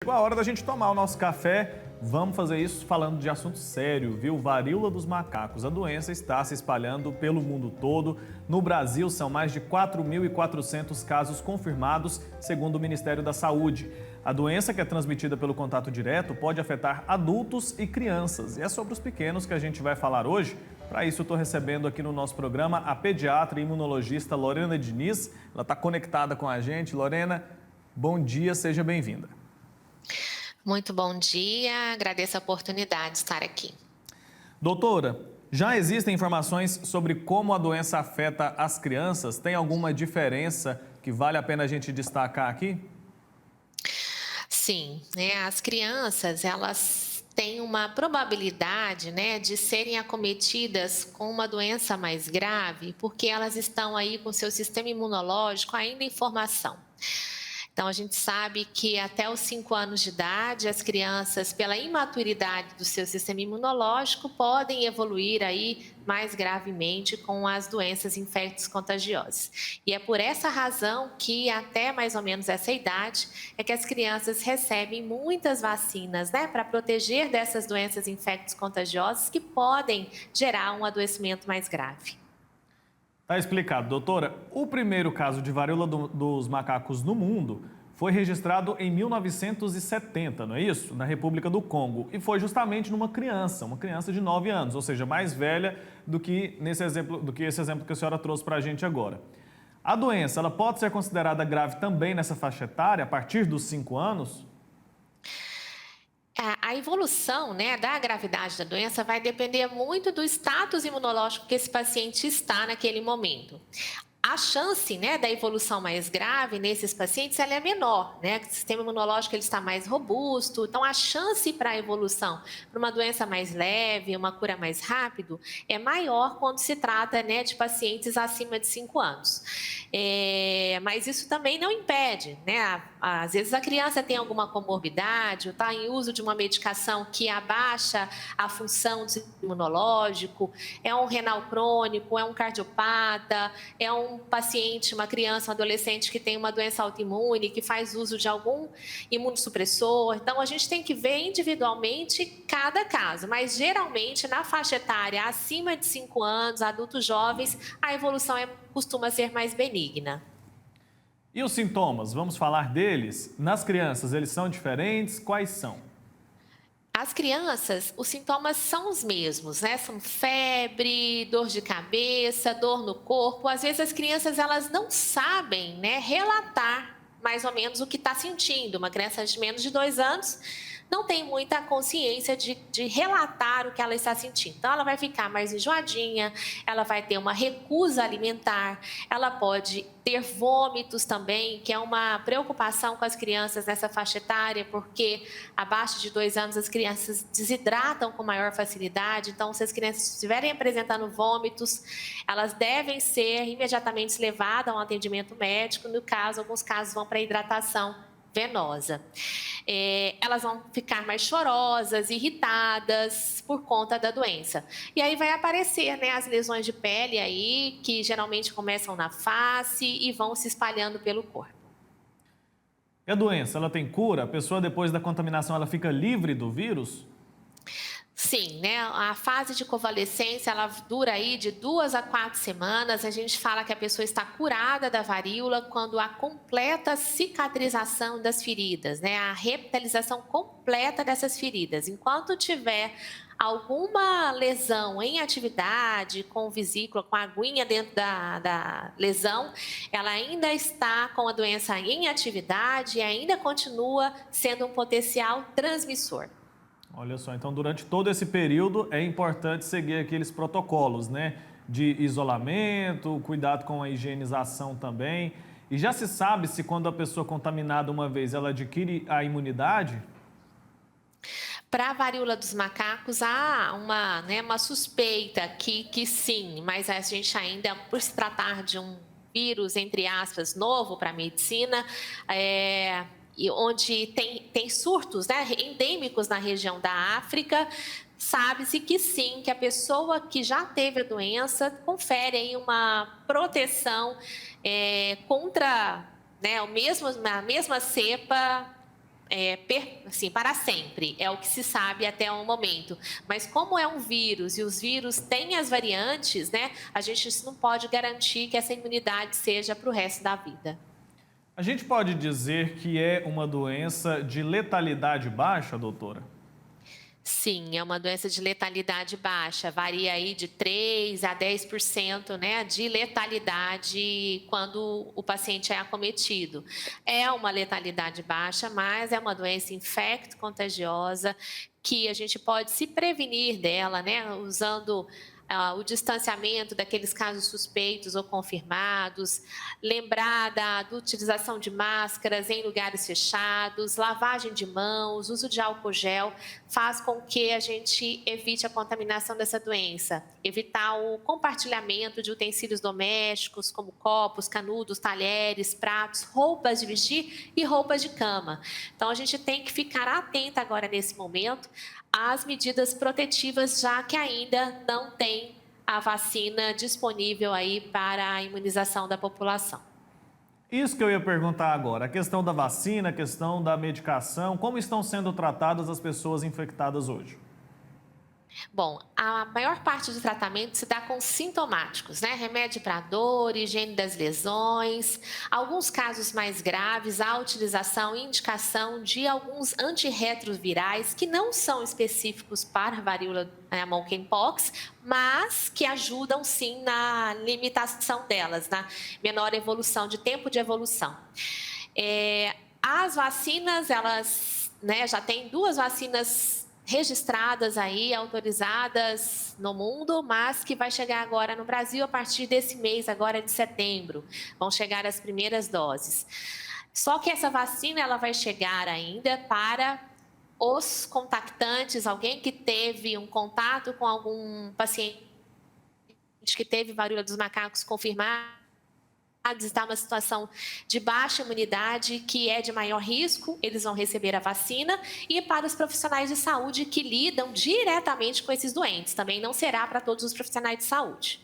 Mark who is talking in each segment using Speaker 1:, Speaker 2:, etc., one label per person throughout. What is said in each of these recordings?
Speaker 1: chegou a hora da gente tomar o nosso café. Vamos fazer isso falando de assunto sério, viu? Varíola dos macacos. A doença está se espalhando pelo mundo todo. No Brasil, são mais de 4.400 casos confirmados, segundo o Ministério da Saúde. A doença, que é transmitida pelo contato direto, pode afetar adultos e crianças. E é sobre os pequenos que a gente vai falar hoje. Para isso, eu estou recebendo aqui no nosso programa a pediatra e imunologista Lorena Diniz. Ela está conectada com a gente. Lorena, bom dia, seja bem-vinda.
Speaker 2: Muito bom dia, agradeço a oportunidade de estar aqui.
Speaker 1: Doutora, já existem informações sobre como a doença afeta as crianças? Tem alguma diferença que vale a pena a gente destacar aqui?
Speaker 2: Sim, as crianças, elas têm uma probabilidade, de serem acometidas com uma doença mais grave, porque elas estão aí com seu sistema imunológico ainda em formação. Então, a gente sabe que até os 5 anos de idade, as crianças, pela imaturidade do seu sistema imunológico, podem evoluir aí mais gravemente com as doenças infectos contagiosas. E é por essa razão que até mais ou menos essa idade é que as crianças recebem muitas vacinas, para proteger dessas doenças infectos contagiosas que podem gerar um adoecimento mais grave.
Speaker 1: Tá explicado, doutora. O primeiro caso de varíola dos macacos no mundo foi registrado em 1970, não é isso? Na República do Congo. E foi justamente numa criança de 9 anos, ou seja, mais velha do que esse exemplo que a senhora trouxe para a gente agora. A doença, ela pode ser considerada grave também nessa faixa etária, a partir dos 5 anos?
Speaker 2: A evolução, da gravidade da doença vai depender muito do status imunológico que esse paciente está naquele momento. A chance, da evolução mais grave nesses pacientes, ela é menor, O sistema imunológico ele está mais robusto, então a chance para a evolução para uma doença mais leve, uma cura mais rápido, é maior quando se trata, de pacientes acima de 5 anos. Mas isso também não impede, Às vezes a criança tem alguma comorbidade, ou está em uso de uma medicação que abaixa a função do sistema imunológico, é um renal crônico, é um cardiopata, é um paciente, uma criança, um adolescente que tem uma doença autoimune, que faz uso de algum imunossupressor. Então, a gente tem que ver individualmente cada caso, mas geralmente na faixa etária acima de 5 anos, adultos jovens, a evolução costuma ser mais benigna.
Speaker 1: E os sintomas, vamos falar deles? Nas crianças, eles são diferentes? Quais são?
Speaker 2: As crianças, os sintomas são os mesmos, São febre, dor de cabeça, dor no corpo. Às vezes as crianças elas não sabem, relatar mais ou menos o que está sentindo. Uma criança de menos de 2 anos não tem muita consciência de relatar o que ela está sentindo. Então, ela vai ficar mais enjoadinha, ela vai ter uma recusa alimentar, ela pode ter vômitos também, que é uma preocupação com as crianças nessa faixa etária, porque abaixo de 2 anos as crianças desidratam com maior facilidade. Então, se as crianças estiverem apresentando vômitos, elas devem ser imediatamente levadas a um atendimento médico. No caso, alguns casos vão para hidratação venosa. Elas vão ficar mais chorosas, irritadas por conta da doença. E aí vai aparecer, as lesões de pele aí, que geralmente começam na face e vão se espalhando pelo corpo.
Speaker 1: E a doença, ela tem cura? A pessoa, depois da contaminação, ela fica livre do vírus?
Speaker 2: Sim, a fase de convalescência, ela dura aí de 2 a 4 semanas. A gente fala que a pessoa está curada da varíola quando há completa cicatrização das feridas, a revitalização completa dessas feridas. Enquanto tiver alguma lesão em atividade, com vesícula, com aguinha dentro da lesão, ela ainda está com a doença em atividade e ainda continua sendo um potencial transmissor.
Speaker 1: Olha só, então durante todo esse período é importante seguir aqueles protocolos, de isolamento, cuidado com a higienização também. E já se sabe se quando a pessoa contaminada uma vez, ela adquire a imunidade?
Speaker 2: Para a varíola dos macacos, há uma suspeita que sim, mas a gente ainda, por se tratar de um vírus, entre aspas, novo para a medicina, e onde tem surtos, endêmicos na região da África, sabe-se que sim, que a pessoa que já teve a doença confere aí uma proteção contra a mesma cepa assim, para sempre, é o que se sabe até o momento. Mas como é um vírus e os vírus têm as variantes, né, a gente não pode garantir que essa imunidade seja para o resto da vida.
Speaker 1: A gente pode dizer que é uma doença de letalidade baixa, doutora?
Speaker 2: Sim, é uma doença de letalidade baixa, varia aí de 3 a 10%, né, de letalidade quando o paciente é acometido. É uma letalidade baixa, mas é uma doença infecto-contagiosa que a gente pode se prevenir dela, né, usando o distanciamento daqueles casos suspeitos ou confirmados, lembrar da utilização de máscaras em lugares fechados, lavagem de mãos, uso de álcool gel, faz com que a gente evite a contaminação dessa doença. Evitar o compartilhamento de utensílios domésticos, como copos, canudos, talheres, pratos, roupas de vestir e roupas de cama. Então, a gente tem que ficar atenta agora nesse momento às medidas protetivas, já que ainda não tem a vacina disponível aí para a imunização da população.
Speaker 1: Isso que eu ia perguntar agora, a questão da vacina, a questão da medicação, como estão sendo tratadas as pessoas infectadas hoje?
Speaker 2: Bom, a maior parte do tratamento se dá com sintomáticos, né? Remédio para dor, higiene das lesões. Alguns casos mais graves, a utilização e indicação de alguns antirretrovirais que não são específicos para a varíola monkeypox, mas que ajudam sim na limitação delas, na menor evolução, de tempo de evolução. As vacinas, elas, né, já tem 2 vacinas registradas aí, autorizadas no mundo, mas que vai chegar agora no Brasil a partir desse mês, agora de setembro. Vão chegar as primeiras doses. Só que essa vacina, ela vai chegar ainda para os contactantes, alguém que teve um contato com algum paciente que teve varíola dos macacos confirmada, está numa situação de baixa imunidade, que é de maior risco, eles vão receber a vacina, e para os profissionais de saúde que lidam diretamente com esses doentes, também não será para todos os profissionais de saúde.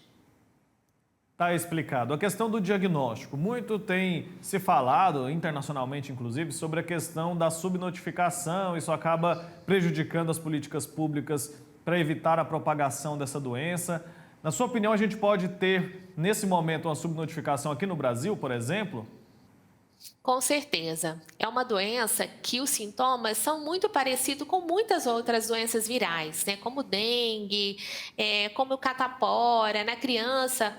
Speaker 1: Está explicado. A questão do diagnóstico. Muito tem se falado, internacionalmente inclusive, sobre a questão da subnotificação. Isso acaba prejudicando as políticas públicas para evitar a propagação dessa doença. Na sua opinião, a gente pode ter, nesse momento, uma subnotificação aqui no Brasil, por exemplo?
Speaker 2: Com certeza. É uma doença que os sintomas são muito parecidos com muitas outras doenças virais, né? Como dengue, como o catapora, na criança,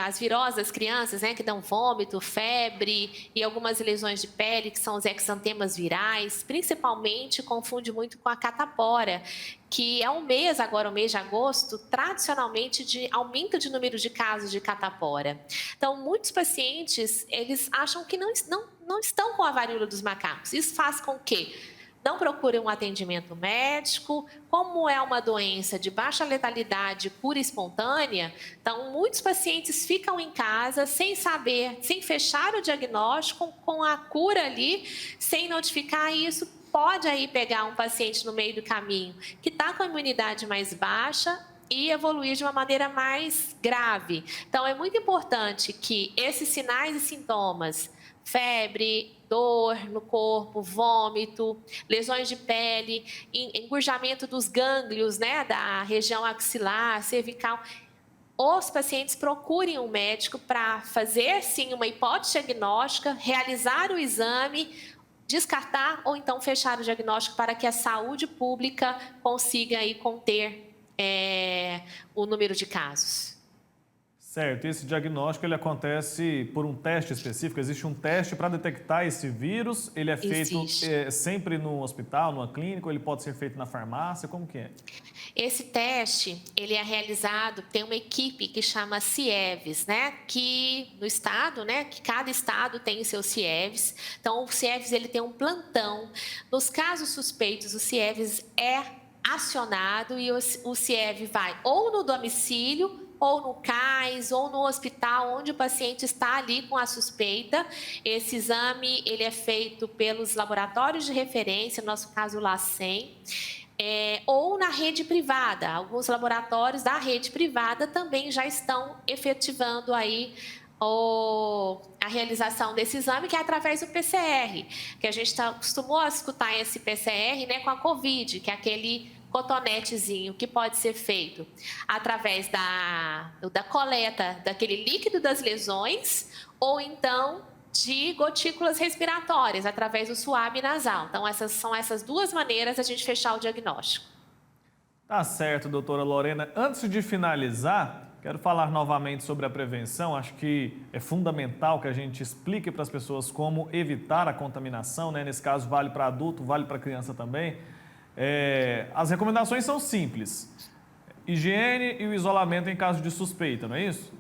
Speaker 2: as viroses crianças, né? Que dão vômito, febre e algumas lesões de pele, que são os exantemas virais, principalmente confunde muito com a catapora, que é um mês, agora o mês de agosto, tradicionalmente de aumento de número de casos de catapora. Então, muitos pacientes, eles acham que não estão com a varíola dos macacos. Isso faz com que não procurem um atendimento médico. Como é uma doença de baixa letalidade pura e espontânea, então muitos pacientes ficam em casa sem saber, sem fechar o diagnóstico, com a cura ali, sem notificar isso. Pode aí pegar um paciente no meio do caminho que está com a imunidade mais baixa e evoluir de uma maneira mais grave. Então, é muito importante que esses sinais e sintomas, febre, dor no corpo, vômito, lesões de pele, engurgimento dos gânglios, né, da região axilar, cervical, os pacientes procurem um médico para fazer, sim, uma hipótese diagnóstica, realizar o exame, descartar ou então fechar o diagnóstico para que a saúde pública consiga aí conter o número de casos.
Speaker 1: Certo, esse diagnóstico ele acontece por um teste específico? Existe um teste para detectar esse vírus? Ele é feito sempre no hospital, numa clínica, ou ele pode ser feito na farmácia? Como que é?
Speaker 2: Esse teste, ele é realizado, tem uma equipe que chama CIEVS, né? Que no estado, né? Que cada estado tem o seu CIEVS. Então, o CIEVS, ele tem um plantão. Nos casos suspeitos, o CIEVS é acionado e o CIEV vai ou no domicílio, ou no CAIS, ou no hospital onde o paciente está ali com a suspeita. Esse exame, ele é feito pelos laboratórios de referência, no nosso caso o LACEN, ou na rede privada. Alguns laboratórios da rede privada também já estão efetivando aí a realização desse exame, que é através do PCR, que a gente acostumou a escutar esse PCR, né, com a COVID, que é aquele cotonetezinho que pode ser feito através da coleta daquele líquido das lesões ou então de gotículas respiratórias, através do suave nasal. Então, essas duas maneiras a gente fechar o diagnóstico.
Speaker 1: Tá certo, doutora Lorena. Antes de finalizar, quero falar novamente sobre a prevenção. Acho que é fundamental que a gente explique para as pessoas como evitar a contaminação, né? Nesse caso, vale para adulto, vale para criança também. As recomendações são simples. Higiene e o isolamento em caso de suspeita, não é isso?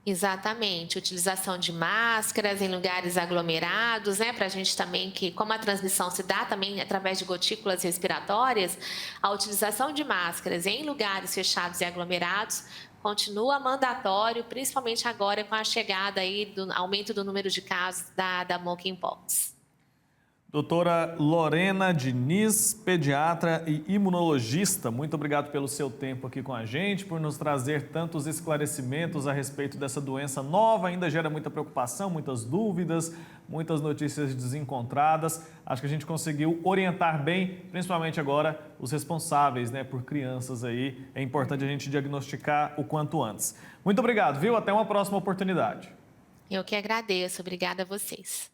Speaker 2: Exatamente, utilização de máscaras em lugares aglomerados, né? Para a gente também, que como a transmissão se dá também através de gotículas respiratórias, a utilização de máscaras em lugares fechados e aglomerados continua mandatório, principalmente agora com a chegada aí do aumento do número de casos da monkeypox.
Speaker 1: Doutora Lorena Diniz, pediatra e imunologista, muito obrigado pelo seu tempo aqui com a gente, por nos trazer tantos esclarecimentos a respeito dessa doença nova. Ainda gera muita preocupação, muitas dúvidas, muitas notícias desencontradas. Acho que a gente conseguiu orientar bem, principalmente agora, os responsáveis, né, por crianças aí. É importante a gente diagnosticar o quanto antes. Muito obrigado, viu? Até uma próxima oportunidade.
Speaker 2: Eu que agradeço. Obrigada a vocês.